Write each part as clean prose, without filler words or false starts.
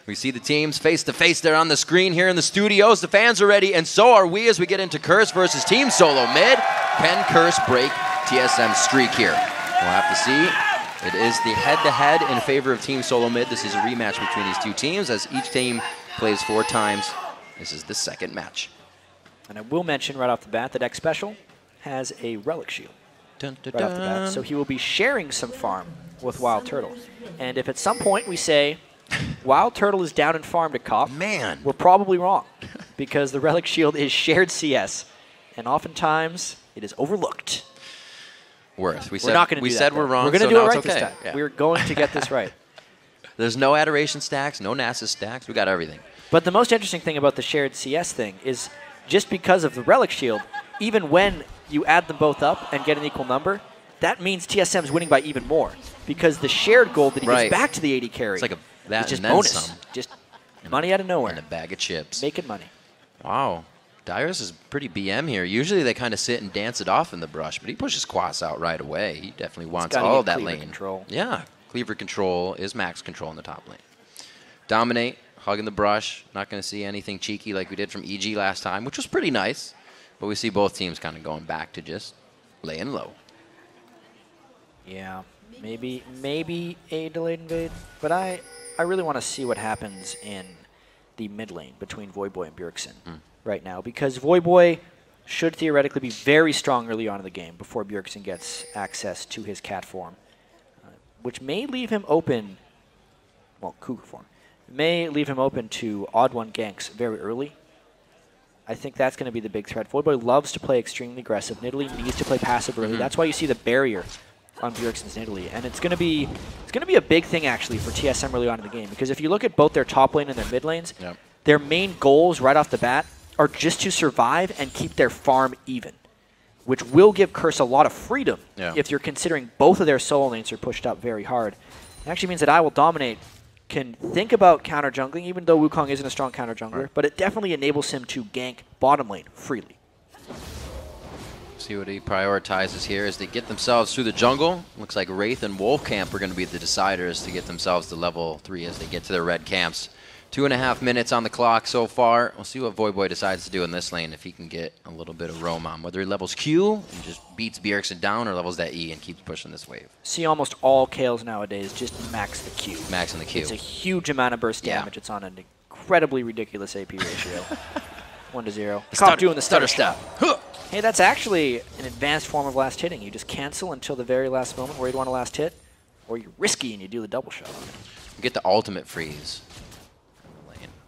We see the teams face-to-face there on the screen here in the studios. The fans are ready, and so are we as we get into Curse versus Team Solo Mid. Can Curse break TSM's streak here? We'll have to see. It is the head-to-head in favor of Team Solo Mid. This is a rematch between these two teams as each team plays 4 times. This is the second match. And I will mention right off the bat that X Special has a Relic Shield right off the bat. So he will be sharing some farm with Wild Turtle. And if at some point we say, Wild Turtle is down in farm to cop, man, we're probably wrong because the Relic Shield is shared CS, and oftentimes it is overlooked. We're not going to do that. We said we're wrong. We're going to so do it right okay. this time. Yeah. We're going to get this right. There's no adoration stacks, no NASA stacks. We got everything. But the most interesting thing about the shared CS thing is just because of the Relic Shield, even when you add them both up and get an equal number, that means TSM's winning by even more because the shared gold that he gives back to the AD carry. It's like that just and then bonus. some. Just money out of nowhere. And a bag of chips. Making money. Wow. Dyrus is pretty BM here. Usually they kind of sit and dance it off in the brush, but he pushes Quas out right away. He definitely wants all of that lane. Control. Yeah. Cleaver control is max control in the top lane. Dominate, hugging the brush. Not going to see anything cheeky like we did from EG last time, which was pretty nice. But we see both teams kind of going back to just laying low. Yeah. Maybe a delayed invade, but I really want to see what happens in the mid lane between Voyboy and Bjergsen right now, because Voyboy should theoretically be very strong early on in the game before Bjergsen gets access to his cat form, which may leave him open, well, Cougar form, may leave him open to odd one ganks very early. I think that's going to be the big threat. Voyboy loves to play extremely aggressive. Nidalee needs to play passive early. That's why you see the barrier on Bjergsen's Nidalee, and it's going to be a big thing actually for TSM early on in the game, because if you look at both their top lane and their mid lanes, their main goals right off the bat are just to survive and keep their farm even, which will give Curse a lot of freedom if you're considering both of their solo lanes are pushed up very hard. It actually means that I Will Dominate can think about counter jungling, even though Wukong isn't a strong counter jungler, but it definitely enables him to gank bottom lane freely. See what he prioritizes here as they get themselves through the jungle. Looks like Wraith and Wolf Camp are going to be the deciders to get themselves to level 3 as they get to their red camps. 2.5 minutes on the clock so far. We'll see what Voyboy decides to do in this lane if he can get a little bit of roam on. Whether he levels Q and just beats Bjergsen down or levels that E and keeps pushing this wave. See almost all Kales nowadays just max the Q. Maxing the Q. It's a huge amount of burst damage. It's on an incredibly ridiculous AP ratio. 1-0. Stop doing the stutter step. Hey, that's actually an advanced form of last hitting. You just cancel until the very last moment where you want a last hit, or you're risky and you do the double shot. Get the ultimate freeze.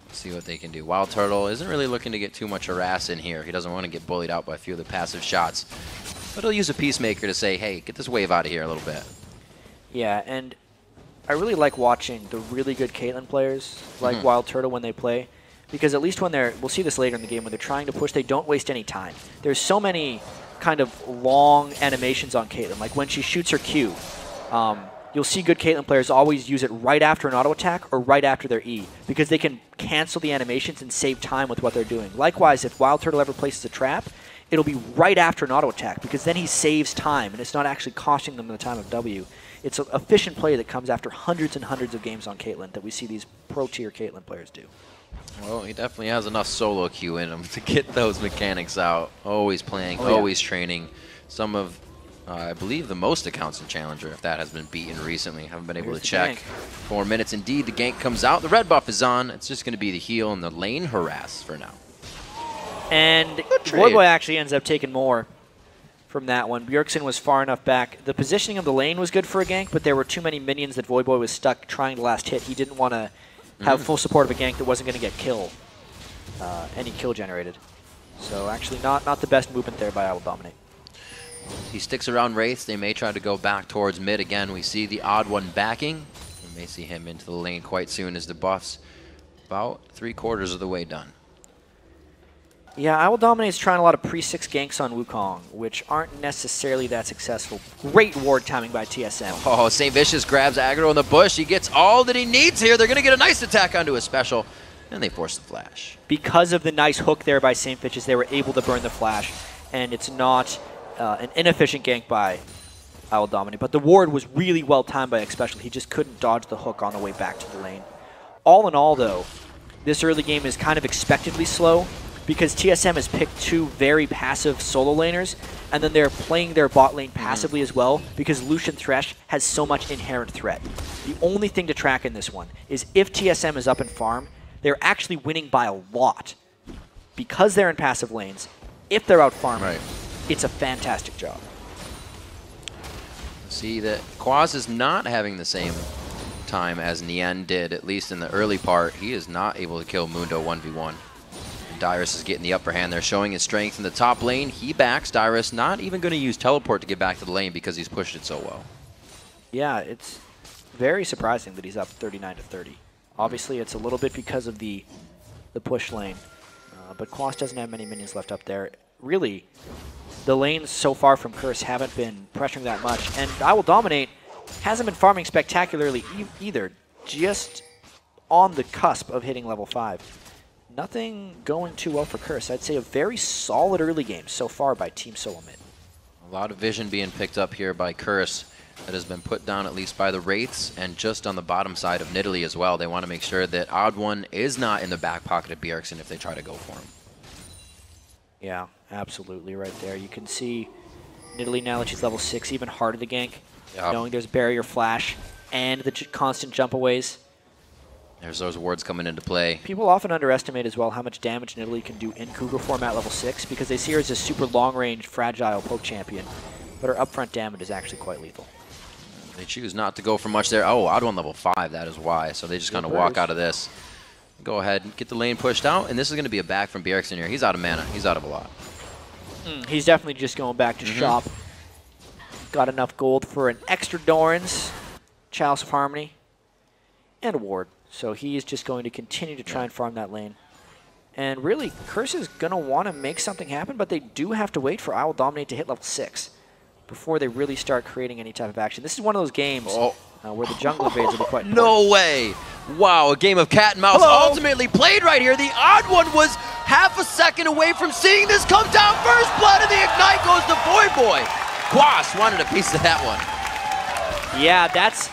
Let's see what they can do. Wild Turtle isn't really looking to get too much harass in here. He doesn't want to get bullied out by a few of the passive shots. But he'll use a Peacemaker to say, hey, get this wave out of here a little bit. Yeah, and I really like watching the really good Caitlyn players like Wild Turtle when they play. Because at least when we'll see this later in the game, when they're trying to push, they don't waste any time. There's so many kind of long animations on Caitlyn. Like when she shoots her Q, you'll see good Caitlyn players always use it right after an auto attack or right after their E, because they can cancel the animations and save time with what they're doing. Likewise, if Wild Turtle ever places a trap, it'll be right after an auto attack, because then he saves time and it's not actually costing them the time of W. It's an efficient play that comes after hundreds and hundreds of games on Caitlyn that we see these pro-tier Caitlyn players do. Well, he definitely has enough solo Q in him to get those mechanics out. Always playing, always training. Some of, I believe, the most accounts in Challenger, if that has been beaten recently. Haven't been able to check. 4 minutes indeed. The gank comes out. The red buff is on. It's just going to be the heal and the lane harass for now. And Voyboy actually ends up taking more from that one. Bjergsen was far enough back. The positioning of the lane was good for a gank, but there were too many minions that Voyboy was stuck trying to last hit. He didn't want to have full support of a gank that wasn't going to get any kill generated. So actually not the best movement there by I Will Dominate. He sticks around Wraith. They may try to go back towards mid again. We see the odd one backing. We may see him into the lane quite soon as the buff's about 3/4 of the way done. Yeah, I Will Dominate is trying a lot of pre-6 ganks on Wukong, which aren't necessarily that successful. Great ward timing by TSM. Oh, St. Vicious grabs aggro in the bush. He gets all that he needs here. They're going to get a nice attack onto his special, and they force the flash. Because of the nice hook there by St. Vicious, they were able to burn the flash, and it's not an inefficient gank by I Will Dominate. But the ward was really well timed by X Special. He just couldn't dodge the hook on the way back to the lane. all in all, though, this early game is kind of expectedly slow because TSM has picked two very passive solo laners, and then they're playing their bot lane passively as well because Lucian Thresh has so much inherent threat. The only thing to track in this one is if TSM is up in farm, they're actually winning by a lot. Because they're in passive lanes, if they're out farming, it's a fantastic job. See that Quaz is not having the same time as Nien did, at least in the early part. He is not able to kill Mundo 1v1. And Dyrus is getting the upper hand there, showing his strength in the top lane. He backs Dyrus, not even going to use teleport to get back to the lane because he's pushed it so well. Yeah, it's very surprising that he's up 39-30. Obviously, it's a little bit because of the push lane, but Quas doesn't have many minions left up there. Really, the lanes so far from Curse haven't been pressuring that much, and I Will Dominate hasn't been farming spectacularly either, just on the cusp of hitting level 5. Nothing going too well for Curse. I'd say a very solid early game so far by Team Solo Mid. A lot of vision being picked up here by Curse that has been put down at least by the Wraiths, and just on the bottom side of Nidalee as well. They want to make sure that Odd One is not in the back pocket of Bjergsen if they try to go for him. Yeah, absolutely right there. You can see Nidalee now that she's level 6, even harder to gank, knowing there's barrier flash and the constant jump aways. There's those wards coming into play. People often underestimate as well how much damage Nidalee can do in Cougar format level 6 because they see her as a super long-range, fragile poke champion, but her upfront damage is actually quite lethal. They choose not to go for much there. Oh, Odd One level 5, that is why. So they just kind of walk out of this. Go ahead and get the lane pushed out, and this is going to be a back from Bjergsen here. He's out of mana. He's out of a lot. He's definitely just going back to shop. Got enough gold for an extra Doran's, Chalice of Harmony, and a ward. So he is just going to continue to try and farm that lane. And really, Curse is going to want to make something happen, but they do have to wait for I Will Dominate to hit level 6 before they really start creating any type of action. This is one of those games where the jungle invades will be quite important. No way! Wow, a game of cat and mouse ultimately played right here. The Odd One was half a second away from seeing this come down. First blood, and the Ignite goes to Voyboy. Quas wanted a piece of that one. Yeah, that's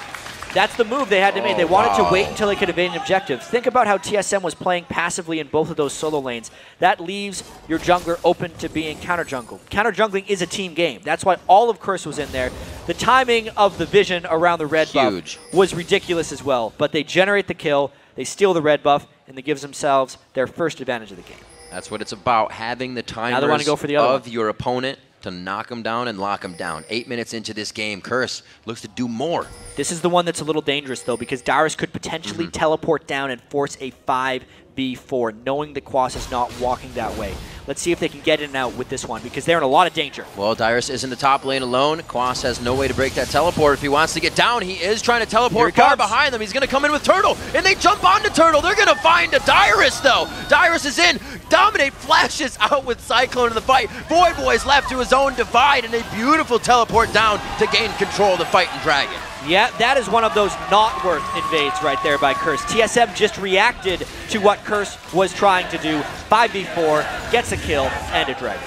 the move they had to make. They wanted to wait until they could evade an objective. Think about how TSM was playing passively in both of those solo lanes. That leaves your jungler open to being counter-jungled. Counter-jungling is a team game. That's why all of Curse was in there. The timing of the vision around the red buff was ridiculous as well. But they generate the kill, they steal the red buff, and they give themselves their first advantage of the game. That's what it's about, having the timers now they want to go for the other of your opponent to knock them down and lock them down. 8 minutes into this game, Curse looks to do more. This is the one that's a little dangerous, though, because Dyrus could potentially teleport down and force a 5v4, knowing that Quas is not walking that way. Let's see if they can get in and out with this one, because they're in a lot of danger. Well, Dyrus is in the top lane alone. Quas has no way to break that teleport. If he wants to get down, he is trying to teleport far behind them. He's going to come in with Turtle, and they jump onto Turtle. They're going to find a Dyrus, though. Dyrus is in. Dominate flashes out with Cyclone in the fight. Voyboy's left to his own divide, and a beautiful teleport down to gain control of the fighting dragon. Yeah, that is one of those not worth invades right there by Curse. TSM just reacted to what Curse was trying to do. 5v4, gets a kill, and a dragon.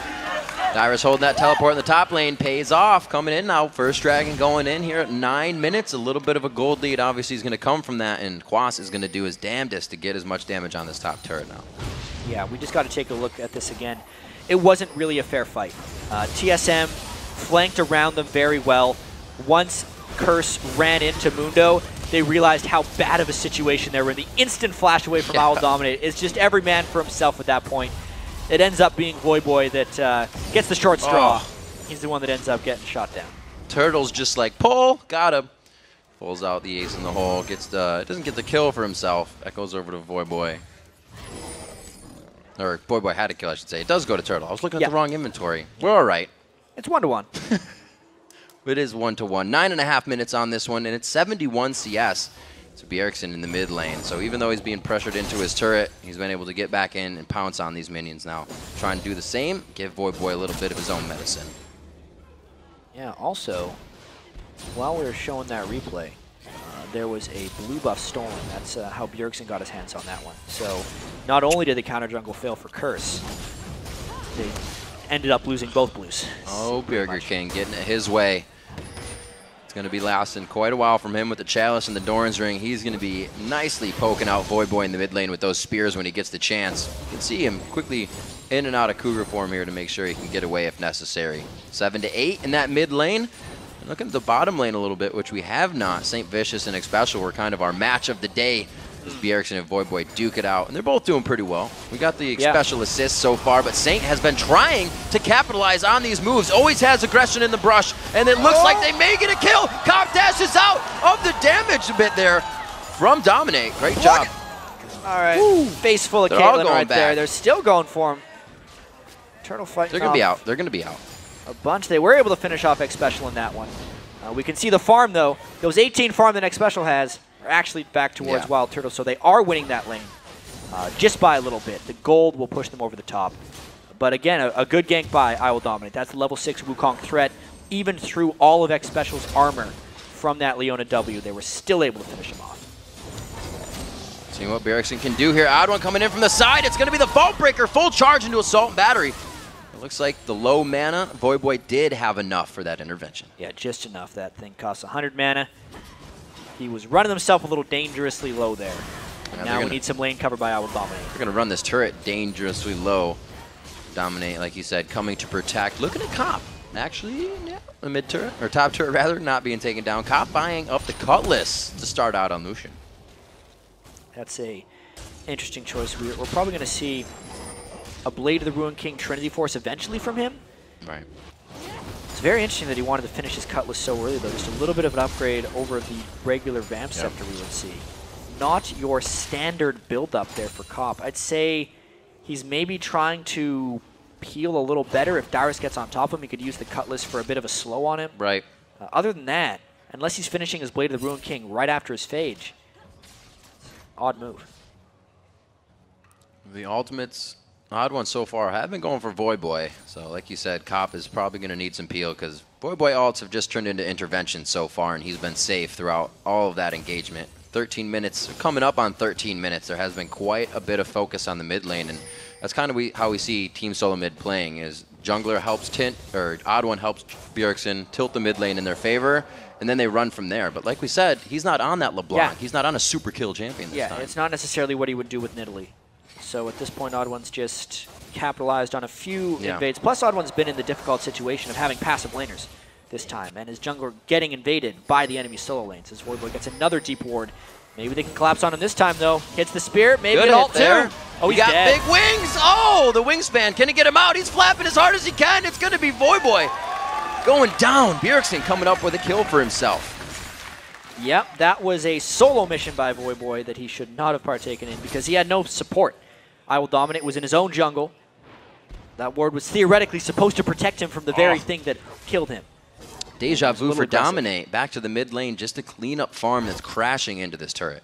Dyrus holding that teleport in the top lane, pays off. Coming in now, first dragon going in here at 9 minutes. A little bit of a gold lead obviously is going to come from that, and Quas is going to do his damnedest to get as much damage on this top turret now. Yeah, we just got to take a look at this again. It wasn't really a fair fight. TSM flanked around them very well. Once Curse ran into Mundo, they realized how bad of a situation they were in. The instant flash away from I Will Dominate. It's just every man for himself at that point. It ends up being Voyboy that gets the short straw. He's the one that ends up getting shot down. Turtle's just like, pull, got him. Pulls out the ace in the hole, doesn't get the kill for himself. That goes over to Voyboy. Or Voyboy had a kill, I should say. It does go to Turtle. I was looking at the wrong inventory. We're all right. It's 1-1. It is 1-1. 9.5 minutes on this one, and it's 71 CS. So Bjergsen in the mid lane. So even though he's being pressured into his turret, he's been able to get back in and pounce on these minions now. Trying to do the same, give Voyboy a little bit of his own medicine. Yeah, also, while we were showing that replay, there was a blue buff stolen. That's how Bjergsen got his hands on that one. So not only did the counter jungle fail for Curse, they ended up losing both blues. Oh, Burger King getting it his way. Going to be lasting quite a while from him with the Chalice and the Doran's Ring. He's going to be nicely poking out Voyboy in the mid lane with those spears when he gets the chance. You can see him quickly in and out of Cougar form here to make sure he can get away if necessary. 7 to 8 in that mid lane. And looking at the bottom lane a little bit, which we have not. St. Vicious and Xpecial were kind of our match of the day as Bjergsen and Voyboy duke it out. And they're both doing pretty well. We got the Xpecial assist so far, but Saint has been trying to capitalize on these moves. Always has aggression in the brush, and it looks like they may get a kill. Cop dashes out of the damage a bit there from Dominate. Great job. All right, face full of Caitlyn right there. They're still going for him. Turtle fight. They're going to be out. They're going to be out. A bunch. They were able to finish off Xpecial in that one. We can see the farm, though. Those 18 farm that Xpecial has are actually back towards Wild Turtle, so they are winning that lane just by a little bit. The gold will push them over the top. But again, a good gank by I Will Dominate. That's the level 6 Wukong threat. Even through all of Xpecial's armor from that Leona W, they were still able to finish him off. Seeing what Bjergsen can do here. Odd one coming in from the side. It's going to be the Vault Breaker. Full charge into Assault and Battery. It looks like the low mana, Voyboy did have enough for that intervention. Yeah, just enough. That thing costs 100 mana. He was running himself a little dangerously low there. Now we need some lane cover by I Will Dominate. We're going to run this turret dangerously low. Dominate, like you said, coming to protect. Looking at Cop. Actually, yeah, a mid turret, or top turret rather, not being taken down. Cop buying up the Cutlass to start out on Lucian. That's a interesting choice. We're probably going to see a Blade of the Ruined King Trinity Force eventually from him. Right. It's very interesting that he wanted to finish his Cutlass so early, though. Just a little bit of an upgrade over the regular Vamp Scepter we would see. Not your standard build-up there for Cop. I'd say he's maybe trying to peel a little better. If Dyrus gets on top of him, he could use the Cutlass for a bit of a slow on him. Right. Other than that, unless he's finishing his Blade of the Ruined King right after his Phage, odd move. The ultimates, odd ones so far, have been going for Voyboy. So like you said, Cop is probably going to need some peel because Voyboy ults have just turned into intervention so far, and he's been safe throughout all of that engagement. 13 minutes, coming up on 13 minutes, there has been quite a bit of focus on the mid lane, and that's kind of how we see Team Solo Mid playing, is Jungler helps Odd One helps Bjergsen tilt the mid lane in their favor, and then they run from there. But like we said, he's not on that LeBlanc. Yeah. He's not on a super kill champion this time. It's not necessarily what he would do with Nidalee. So at this point, Odd One's just capitalized on a few invades. Plus, Odd One's been in the difficult situation of having passive laners this time, and his jungler getting invaded by the enemy solo lanes. As Voyboy gets another deep ward. Maybe they can collapse on him this time, though. Hits the spear. Maybe an ult, too. Oh, he's got dead. Big wings. Oh, the wingspan. Can he get him out? He's flapping as hard as he can. It's going to be Voyboy going down. Bjergsen coming up with a kill for himself. Yep, that was a solo mission by Voyboy that he should not have partaken in because he had no support. I Will Dominate was in his own jungle. That ward was theoretically supposed to protect him from the very thing that killed him. Deja vu for Dominate. Back to the mid lane just to clean up farm that's crashing into this turret.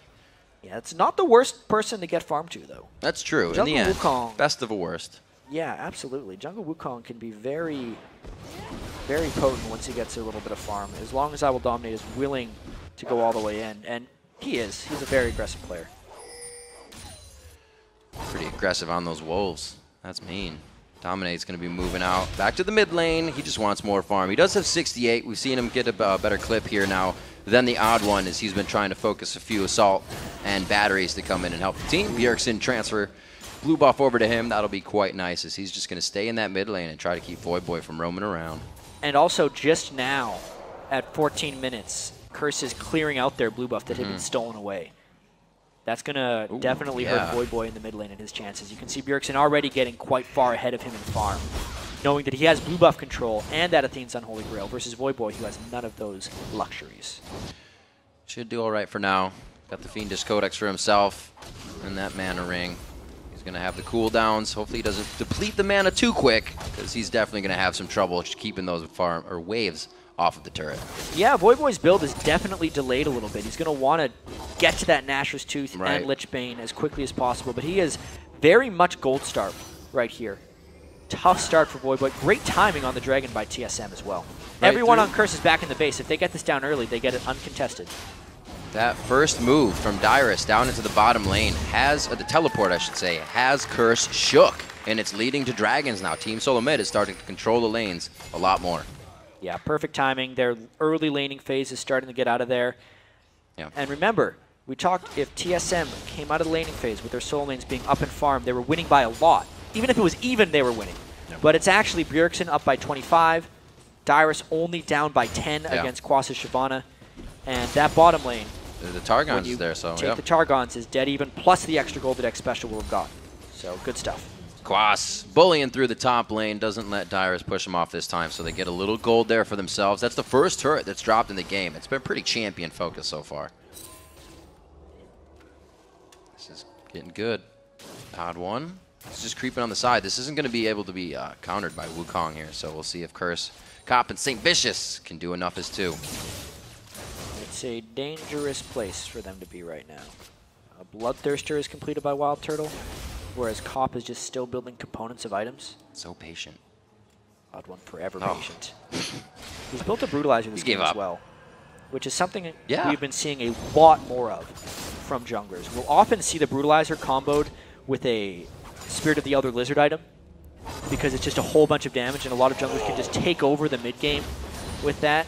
Yeah, it's not the worst person to get farm to, though. That's true. Jungle in the end, Wukong, best of a worst. Yeah, absolutely. Jungle Wukong can be very, very potent once he gets a little bit of farm, as long as I Will Dominate is willing to go all the way in. And he is. He's a very aggressive player. Pretty aggressive on those wolves. That's mean. Dominate's going to be moving out. Back to the mid lane. He just wants more farm. He does have 68. We've seen him get a better clip here now than the Odd One, as he's been trying to focus a few assault and batteries to come in and help the team. Bjergsen transfer blue buff over to him. That'll be quite nice, as he's just going to stay in that mid lane and try to keep Voyboy from roaming around. And also just now, at 14 minutes, Curse is clearing out their blue buff that had been stolen away. That's going to definitely hurt Voyboy in the mid lane and his chances. You can see Bjergsen already getting quite far ahead of him in farm, knowing that he has blue buff control and that Athene's Unholy Grail versus Voyboy, who has none of those luxuries. Should do all right for now. Got the Fiendish Codex for himself and that mana ring. He's going to have the cooldowns. Hopefully he doesn't deplete the mana too quick, because he's definitely going to have some trouble keeping those farm or waves off of the turret. Yeah, Voyboy's build is definitely delayed a little bit. He's going to want to get to that Nashor's Tooth and Lichbane as quickly as possible, but he is very much gold star right here. Tough start for Voyboy. Great timing on the Dragon by TSM as well. Everyone on Curse is back in the base. If they get this down early, they get it uncontested. That first move from Dyrus down into the bottom lane has, the teleport I should say, has Curse shook, and it's leading to Dragons now. Team Solo Mid is starting to control the lanes a lot more. Yeah, perfect timing. Their early laning phase is starting to get out of there. Yeah. And remember, we talked if TSM came out of the laning phase with their solo lanes being up and farm, they were winning by a lot. Even if it was even, they were winning. Yeah. But it's actually Bjergsen up by 25, Dyrus only down by 10 against Quas's Shyvana. And that bottom lane, The Targon's is there, so take the Targons is dead even, plus the extra gold that X Special will have gotten. So good stuff. Quas bullying through the top lane, doesn't let Dyrus push him off this time, so they get a little gold there for themselves. That's the first turret that's dropped in the game. It's been pretty champion focused so far. This is getting good. Odd one. It's just creeping on the side. This isn't going to be able to be countered by Wukong here, so we'll see if Curse, Cop, and St. Vicious can do enough as two. It's a dangerous place for them to be right now. Bloodthirster is completed by Wild Turtle, whereas Cop is just still building components of items. So patient. Odd one, forever patient. He's built a Brutalizer this game as well, which is something we've been seeing a lot more of from junglers. We'll often see the Brutalizer comboed with a Spirit of the Elder Lizard item because it's just a whole bunch of damage, and a lot of junglers can just take over the mid game with that.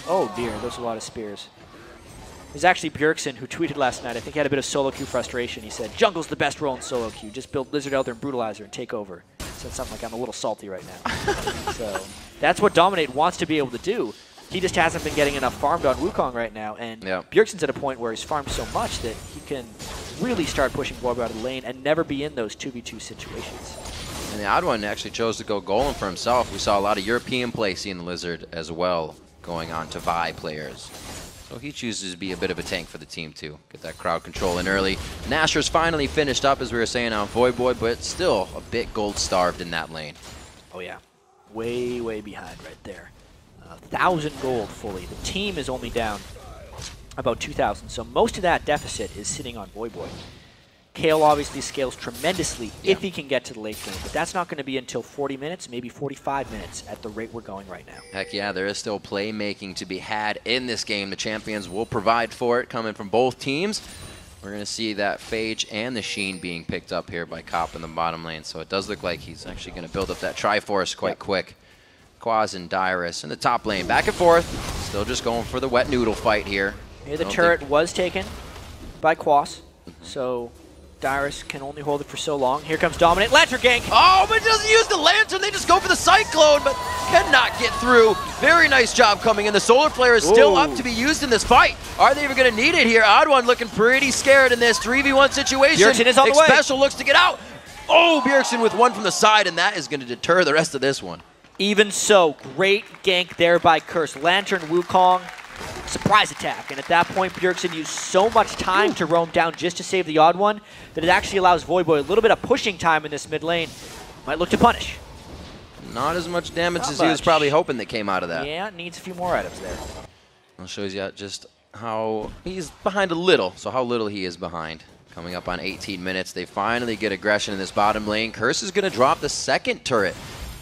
Oh dear, there's a lot of spears. There's actually Bjergsen who tweeted last night, I think he had a bit of solo queue frustration. He said, jungle's the best role in solo queue. Just build Lizard Elder and Brutalizer and take over. He said something like, I'm a little salty right now. So that's what Dominate wants to be able to do. He just hasn't been getting enough farmed on Wukong right now. And Bjergsen's at a point where he's farmed so much that he can really start pushing Void out of the lane and never be in those 2v2 situations. And the odd one actually chose to go Golem for himself. We saw a lot of European play seeing the Lizard as well going on to Vi players. So he chooses to be a bit of a tank for the team too. Get that crowd control in early. Nashor's finally finished up, as we were saying, on Void, but still a bit gold starved in that lane. Oh yeah, way, way behind right there. 1,000 gold fully. The team is only down about 2,000, so most of that deficit is sitting on Void. Kale obviously scales tremendously if he can get to the late game, but that's not going to be until 40 minutes, maybe 45 minutes at the rate we're going right now. Heck yeah, there is still playmaking to be had in this game. The champions will provide for it, coming from both teams. We're going to see that Phage and the Sheen being picked up here by Cop in the bottom lane, so it does look like he's actually going to build up that Triforce quite quick. Quas and Dyrus in the top lane, back and forth. Still just going for the wet noodle fight here. Here the turret was taken by Quas, so Dyrus can only hold it for so long. Here comes Dominate. Lantern gank! Oh, but doesn't use the Lantern. They just go for the Cyclone, but cannot get through. Very nice job coming in. The Solar Flare is still up to be used in this fight. Are they even going to need it here? Odd one looking pretty scared in this 3v1 situation. Bjergsen is on the way. Special looks to get out. Oh, Bjergsen with one from the side, and that is going to deter the rest of this one. Even so, great gank there by Curse. Lantern, Wukong, surprise attack. And at that point, Bjergsen used so much time to roam down just to save the odd one that it actually allows Void a little bit of pushing time in this mid lane. Might look to punish. Not as much damage as he was probably hoping that came out of that. Yeah, needs a few more items there. That shows you just how he's behind a little, so how little he is behind. Coming up on 18 minutes, they finally get aggression in this bottom lane. Curse is going to drop the second turret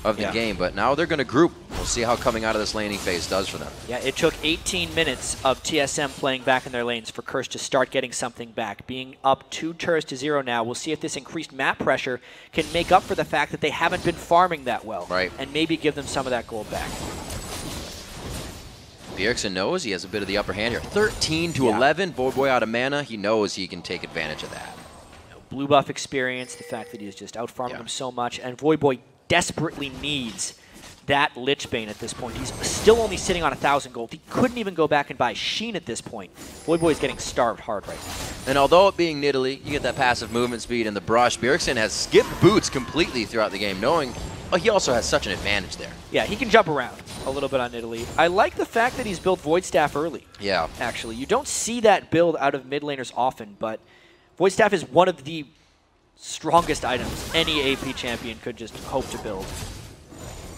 of the game, but now they're going to group. We'll see how coming out of this laning phase does for them. Yeah, it took 18 minutes of TSM playing back in their lanes for Curse to start getting something back. Being up 2 turrets to 0 now, we'll see if this increased map pressure can make up for the fact that they haven't been farming that well, and maybe give them some of that gold back. Bjergsen knows he has a bit of the upper hand here. 13 to 11, Void out of mana. He knows he can take advantage of that. Blue buff experience, the fact that he is just out-farming them so much, and Void desperately needs that Lichbane at this point. He's still only sitting on 1,000 gold. He couldn't even go back and buy Sheen at this point. Void is getting starved hard right now. And although it being Nidalee, you get that passive movement speed and the brush, Bjergsen has skipped boots completely throughout the game, knowing he also has such an advantage there. Yeah, he can jump around a little bit on Nidalee. I like the fact that he's built Void Staff early. Yeah. Actually, you don't see that build out of mid laners often, but Void Staff is one of the strongest items any AP champion could just hope to build.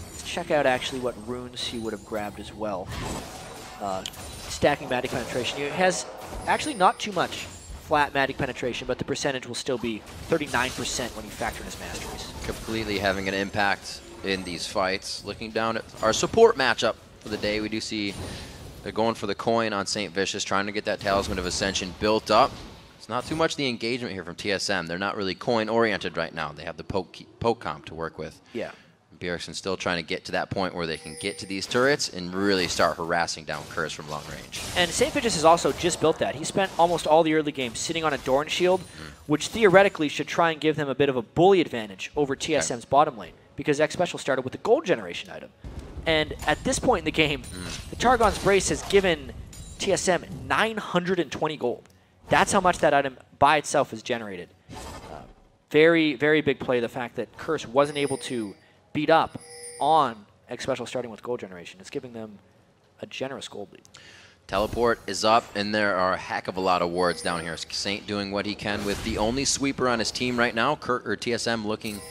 Let's check out actually what runes he would have grabbed as well. Stacking magic penetration. He has actually not too much flat magic penetration, but the percentage will still be 39% when you factor in his masteries. Completely having an impact in these fights. Looking down at our support matchup for the day, we do see they're going for the coin on St. Vicious, trying to get that Talisman of Ascension built up. It's not too much the engagement here from TSM. They're not really coin-oriented right now. They have the poke comp to work with. Yeah. Bjergsen still trying to get to that point where they can get to these turrets and really start harassing down Curse from long range. And St. Fidges has also just built that. He spent almost all the early game sitting on a Dorn shield, which theoretically should try and give them a bit of a bully advantage over TSM's bottom lane, because X Special started with the gold generation item. And at this point in the game, the Targon's Brace has given TSM 920 gold. That's how much that item by itself has generated. Very, very big play, the fact that Curse wasn't able to beat up on X Special starting with gold generation. It's giving them a generous gold lead. Teleport is up, and there are a heck of a lot of wards down here. Saint doing what he can with the only sweeper on his team right now. TSM looking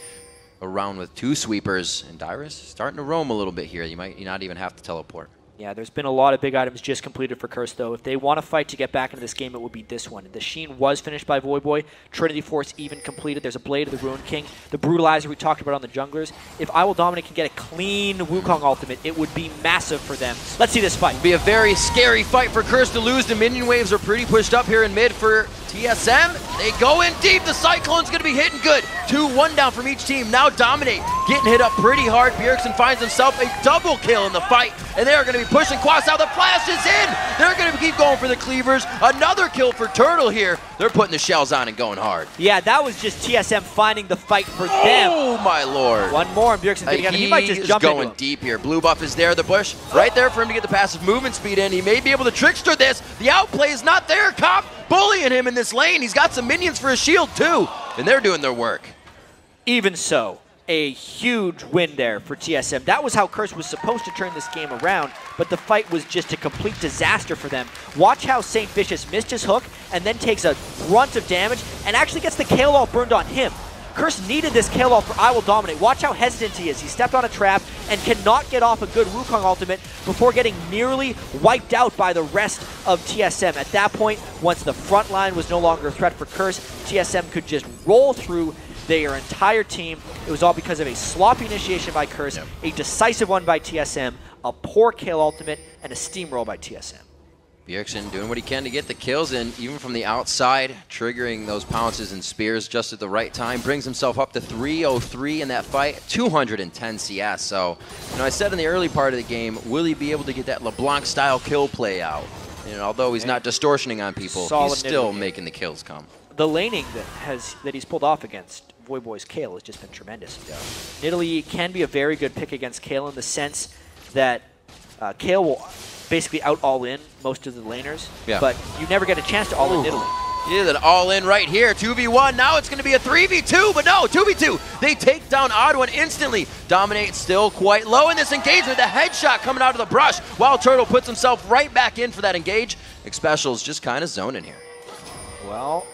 around with 2 sweepers, and Dyrus starting to roam a little bit here. You might not even have to teleport. Yeah, there's been a lot of big items just completed for Curse, though. If they want to fight to get back into this game, it would be this one. The Sheen was finished by Voyboy. Trinity Force even completed. There's a Blade of the Ruin King. The Brutalizer we talked about on the junglers. If I Will Dominate can get a clean Wukong ultimate, it would be massive for them. Let's see this fight. It'll be a very scary fight for Curse to lose. The minion waves are pretty pushed up here in mid for TSM. They go in deep. The Cyclone's going to be hitting good. 2-1 down from each team. Now Dominate getting hit up pretty hard. Bjergsen finds himself a double kill in the fight, and they are going to be pushing Quas out. The flash is in. They're going to keep going for the cleavers. Another kill for Turtle here. They're putting the shells on and going hard. Yeah, that was just TSM finding the fight for them. Oh, my lord. One more, and Bjergsen's getting out. He might just jump into going him. deep here. Blue buff is there. The bush right there for him to get the passive movement speed in. He may be able to trickster this. The outplay is not there. Cop bullying him in this lane. He's got some minions for his shield, too, and they're doing their work. Even so, a huge win there for TSM. That was how Curse was supposed to turn this game around, but the fight was just a complete disaster for them. Watch how St. Vicious missed his hook and then takes a grunt of damage and actually gets the Kale Ult burned on him. Curse needed this Kale Ult for I Will Dominate. Watch how hesitant he is. He stepped on a trap and cannot get off a good Wukong ultimate before getting nearly wiped out by the rest of TSM. At that point, once the front line was no longer a threat for Curse, TSM could just roll through their entire team. It was all because of a sloppy initiation by Curse, a decisive one by TSM, a poor Kale ultimate, and a steamroll by TSM. Bjergsen doing what he can to get the kills in, even from the outside, triggering those pounces and spears just at the right time, brings himself up to 303 in that fight, 210 CS. So, I said in the early part of the game, will he be able to get that LeBlanc-style kill play out? Although he's not distortioning on people, he's still making the kills come. The laning that he's pulled off against Voyboy's Kale has just been tremendous. Nidalee can be a very good pick against Kale in the sense that Kale will basically out all-in most of the laners, but you never get a chance to all-in Nidalee. He did an all-in right here, 2v1. Now it's going to be a 3v2, but no, 2v2. They take down Odd One instantly. Dominate still quite low in this engagement. The headshot coming out of the brush while Turtle puts himself right back in for that engage. X-Special's just kind of zoning here. Well,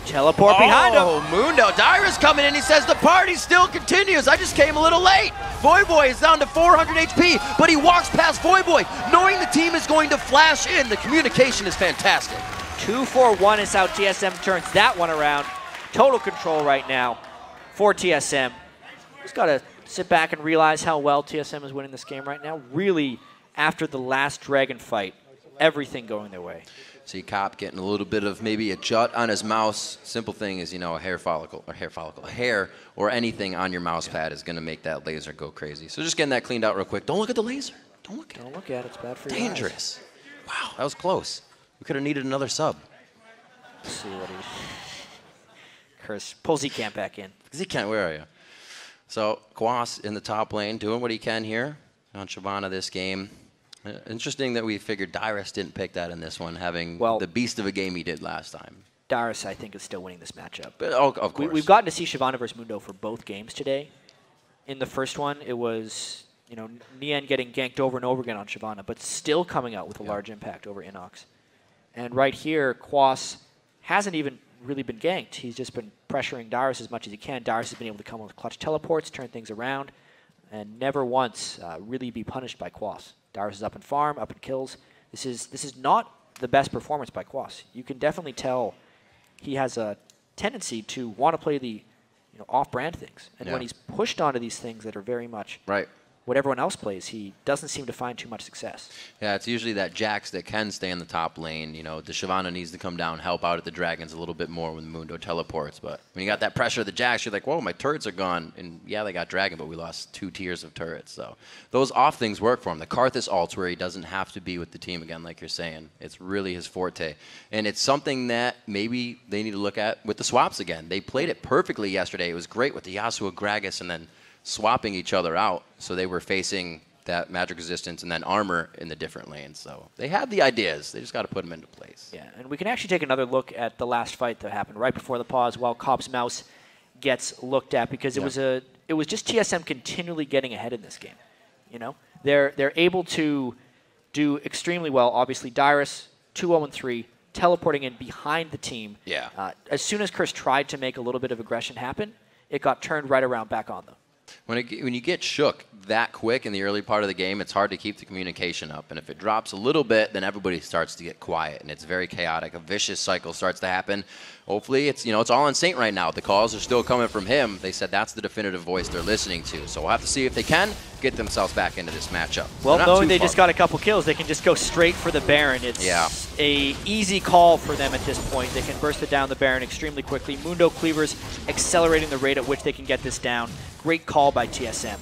teleport behind him. Oh, Mundo. Dyrus coming in. He says the party still continues. I just came a little late. Voyboy is down to 400 HP, but he walks past Voyboy, knowing the team is going to flash in. The communication is fantastic. 2-4-1 is how TSM turns that one around. Total control right now for TSM. Just got to sit back and realize how well TSM is winning this game right now. Really, after the last Dragon fight, everything going their way. See Cop getting a little bit of maybe a jut on his mouse. Simple thing is, a hair or anything on your mouse pad is going to make that laser go crazy. So just getting that cleaned out real quick. Don't look at the laser. Don't look at it. It's bad for you. Dangerous. Wow, that was close. We could have needed another sub. Let's see what he... Curse pulls Z-Camp back in. Z-Camp, where are you? So Quas in the top lane doing what he can here on Shyvana this game. Interesting that we figured Dyrus didn't pick that in this one, having the beast of a game he did last time. Dyrus, I think, is still winning this matchup. But, of course. We've gotten to see Shyvana versus Mundo for both games today. In the first one, it was, Nian getting ganked over and over again on Shyvana, but still coming out with a large impact over Inox. And right here, Quas hasn't even really been ganked. He's just been pressuring Dyrus as much as he can. Dyrus has been able to come with clutch teleports, turn things around, and never once really be punished by Quas. Dyrus is up in farm, up in kills. This is not the best performance by Quas. You can definitely tell he has a tendency to want to play the off-brand things. And when he's pushed onto these things that are very much what everyone else plays, he doesn't seem to find too much success. Yeah, it's usually that Jax that can stay in the top lane. You know, the Shyvana needs to come down, help out at the Dragons a little bit more when the Mundo teleports. But when you got that pressure of the Jax, you're like, whoa, my turrets are gone. And yeah, they got Dragon, but we lost 2 tiers of turrets. So those off things work for him. The Karthus ults where he doesn't have to be with the team again, like you're saying. It's really his forte. And it's something that maybe they need to look at with the swaps again. They played it perfectly yesterday. It was great with the Yasuo Gragas and then swapping each other out. So they were facing that magic resistance and then armor in the different lanes. So they have the ideas. They just got to put them into place. Yeah, and we can actually take another look at the last fight that happened right before the pause while Cobb's Mouse gets looked at, because it was just TSM continually getting ahead in this game. You know, they're able to do extremely well. Obviously, Dyrus 2-0-3, teleporting in behind the team. Yeah. As soon as Chris tried to make a little bit of aggression happen, it got turned right around back on them. When you get shook that quick in the early part of the game, it's hard to keep the communication up. And if it drops a little bit, then everybody starts to get quiet, and it's very chaotic. A vicious cycle starts to happen. Hopefully, it's all on Saint right now. The calls are still coming from him. They said that's the definitive voice they're listening to. So we'll have to see if they can get themselves back into this matchup. Well, knowing they just got a couple kills, they can just go straight for the Baron. It's a easy call for them at this point. They can burst it down the Baron extremely quickly. Mundo Cleavers accelerating the rate at which they can get this down. Great call by TSM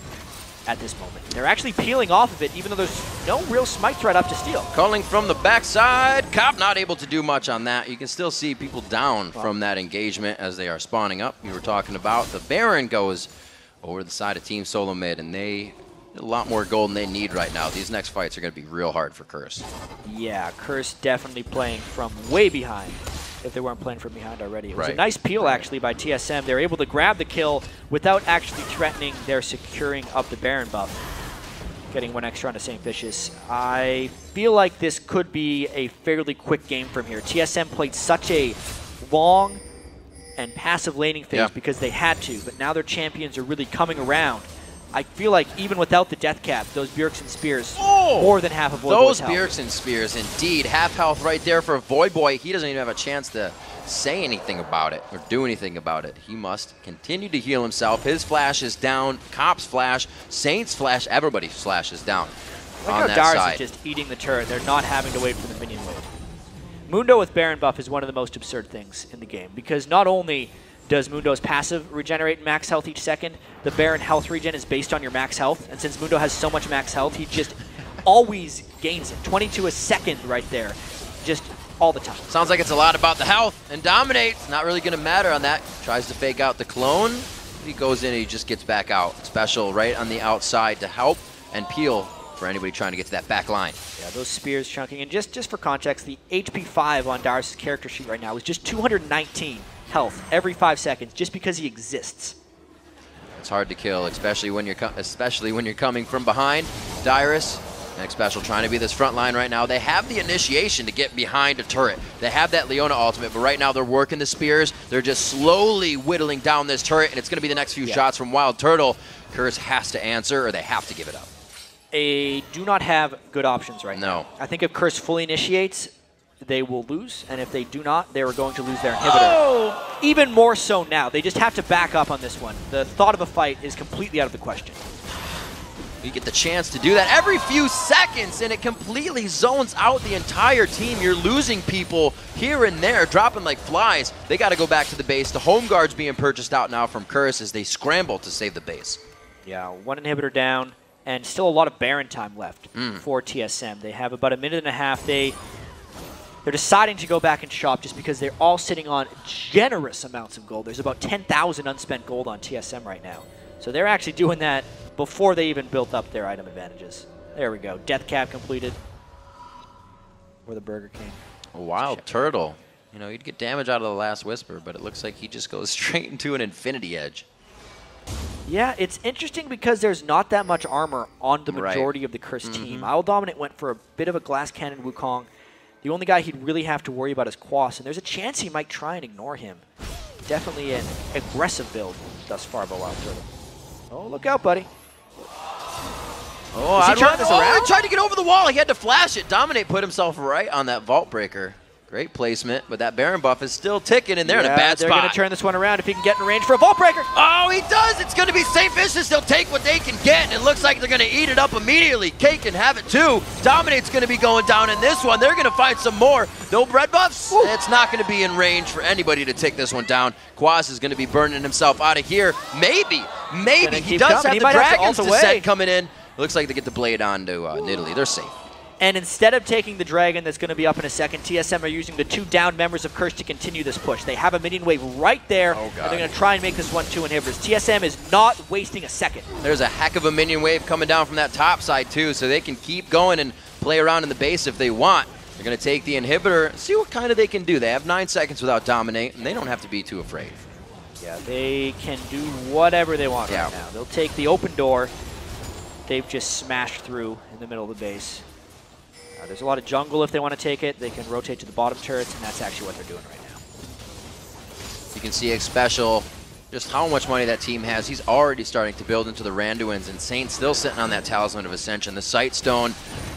at this moment. They're actually peeling off of it, even though there's no real smite threat up to steal. Calling from the backside. Cobb not able to do much on that. You can still see people down from that engagement as they are spawning up. We were talking about the Baron goes over the side of Team Solo Mid, and they a lot more gold than they need right now. These next fights are going to be real hard for Curse. Yeah, Curse definitely playing from way behind, if they weren't playing from behind already. It was a nice peel, actually, by TSM. They were able to grab the kill without actually threatening their securing up the Baron buff. Getting 1 extra onto St. Vicious. I feel like this could be a fairly quick game from here. TSM played such a long and passive laning phase because they had to, but now their champions are really coming around. I feel like even without the death cap, those Bjergsen Spears, more than half of Void Boy's health. Those Bjergsen Spears, indeed. Half health right there for Void Boy. He doesn't even have a chance to say anything about it or do anything about it. He must continue to heal himself. His flash is down. Cop's flash, Saint's flash, everybody's flash is down on that Dyrus side. is just eating the turret. They're not having to wait for the minion wave. Mundo with Baron buff is one of the most absurd things in the game, because not only does Mundo's passive regenerate max health each second, the Baron health regen is based on your max health, and since Mundo has so much max health, he just always gains it. 22 a second right there, just all the time. Sounds like it's a lot about the health, and Dominate's not really going to matter on that. Tries to fake out the clone. He goes in and he just gets back out. Special right on the outside to help and peel for anybody trying to get to that back line. Yeah, those spears chunking. And just for context, the HP 5 on Dyrus' character sheet right now is just 219 health every 5 seconds, just because he exists. It's hard to kill, especially when you're coming from behind. Dyrus, next special, trying to be this front line right now. They have the initiation to get behind a turret. They have that Leona ultimate, but right now they're working the spears. They're just slowly whittling down this turret, and it's going to be the next few shots from Wild Turtle. Curse has to answer, or they have to give it up. They do not have good options right now. No. I think if Curse fully initiates, they will lose, and if they do not, they are going to lose their inhibitor. Even more so now. They just have to back up on this one. The thought of a fight is completely out of the question. You get the chance to do that every few seconds, and it completely zones out the entire team. You're losing people here and there, dropping like flies. They got to go back to the base. The home guard's being purchased out now from Curse as they scramble to save the base. Yeah, 1 inhibitor down, and still a lot of Baron time left for TSM. They have about a minute and a half. They're deciding to go back and shop just because they're all sitting on generous amounts of gold. There's about 10,000 unspent gold on TSM right now. So they're actually doing that before they even built up their item advantages. There we go. Death cap completed for the Burger King. A Wild Turtle. You know, you'd get damage out of the Last Whisper, but it looks like he just goes straight into an Infinity Edge. Yeah, it's interesting because there's not that much armor on the majority of the Curse team. Isle Dominant went for a bit of a Glass Cannon Wukong. The only guy he'd really have to worry about is Quas, and there's a chance he might try and ignore him. Definitely an aggressive build thus far by Wild Turtle. Oh, look out, buddy. Oh, he tried to get over the wall. He had to flash it. Dominate put himself right on that Vault Breaker. Great placement, but that Baron buff is still ticking, and they're in a bad they're spot. going to turn this one around if he can get in range for a Vault Breaker. Oh, he does! It's going to be St. Vicious. They'll take what they can get, and it looks like they're going to eat it up immediately. Cake can have it too. Dominate's going to be going down in this one. They're going to find some more. No bread buffs. Ooh. It's not going to be in range for anybody to take this one down. Quaz is going to be burning himself out of here. Maybe. He does have the Dragon's Descent coming in. It looks like they get the blade on to Nidalee. They're safe. And instead of taking the Dragon that's going to be up in a second, TSM are using the 2 down members of Curse to continue this push. They have a minion wave right there, and they're going to try and make this 1-2 inhibitors. TSM is not wasting a second. There's a heck of a minion wave coming down from that top side too, so they can keep going and play around in the base if they want. They're going to take the inhibitor, see what kind of they can do. They have 9 seconds without Dominate, and they don't have to be too afraid. Yeah, they can do whatever they want right now. They'll take the open door. They've just smashed through in the middle of the base. There's a lot of jungle if they want to take it. They can rotate to the bottom turrets, and that's actually what they're doing right now. You can see Xpecial, just how much money that team has. He's already starting to build into the Randuins, and Saint still sitting on that Talisman of Ascension. The Sight Stone,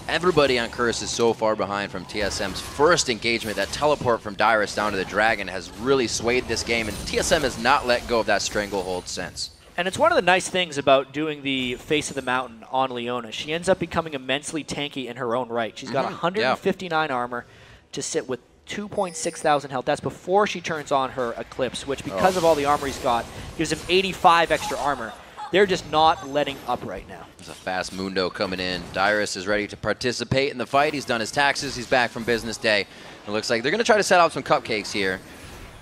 everybody on Curse is so far behind from TSM's first engagement. That teleport from Dyrus down to the Dragon has really swayed this game, and TSM has not let go of that stranglehold since. And it's one of the nice things about doing the Face of the Mountain on Leona. She ends up becoming immensely tanky in her own right. She's got 159 armor to sit with 2.6 thousand health. That's before she turns on her Eclipse, which because of all the armor he's got, gives him 85 extra armor. They're just not letting up right now. There's a fast Mundo coming in. Dyrus is ready to participate in the fight. He's done his taxes. He's back from business day. It looks like they're going to try to set out some cupcakes here.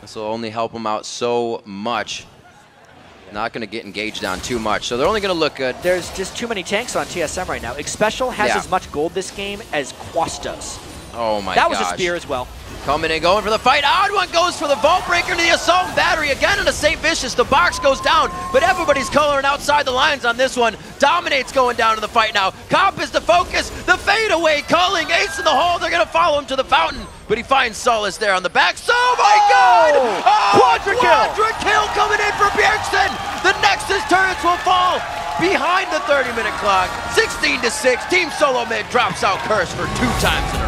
This will only help him out so much. Not going to get engaged on too much, so they're only going to look good. There's just too many tanks on TSM right now. Xpecial has as much gold this game as Quas does. Oh my gosh. That was a spear as well. Coming and going for the fight. Odd one goes for the Vault Breaker to the Assault and Battery. Again into St. Vicious. The box goes down, but everybody's coloring outside the lines on this one. Dominate's going down to the fight now. Comp is the focus. The fadeaway calling. Ace in the hole. They're going to follow him to the fountain, but he finds solace there on the back. Oh my God! Quadra kill coming in for Bjergsen. The Nexus turrets will fall behind the 30-minute clock. 16-6. Team Solo Mid drops out Curse for 2 times.